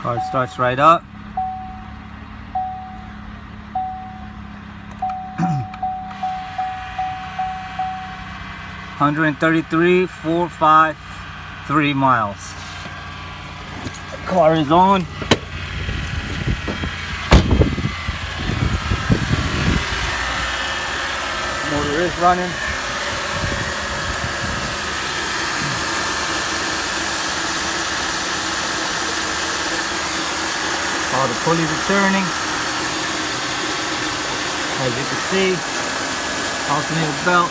Car starts right up. $133,453 miles. The car is on. Motor is running. All the pulleys are turning. As you can see, alternator belt.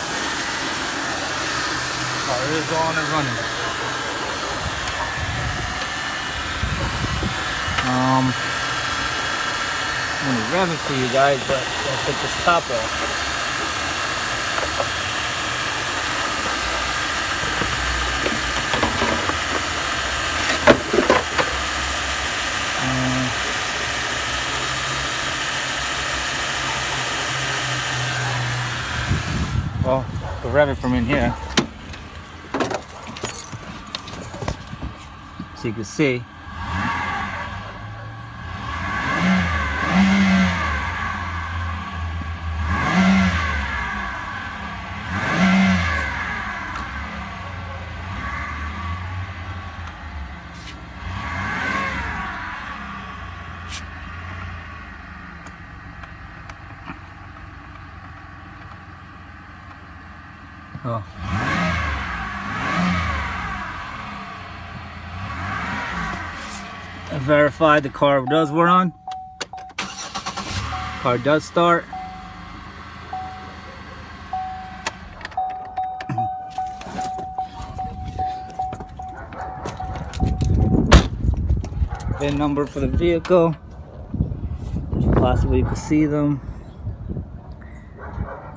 Car is on and running. I'm gonna rev it for you guys, but I'll take this top off. Well, we'll rev it from in here. So you can see. Oh. I verified the car does run. Car does start. VIN number for the vehicle. If possible, you can see them.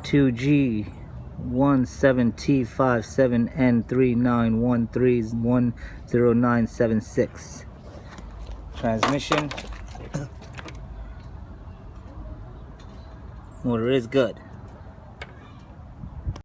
2G17T57N3913100976. Transmission. Motor is good.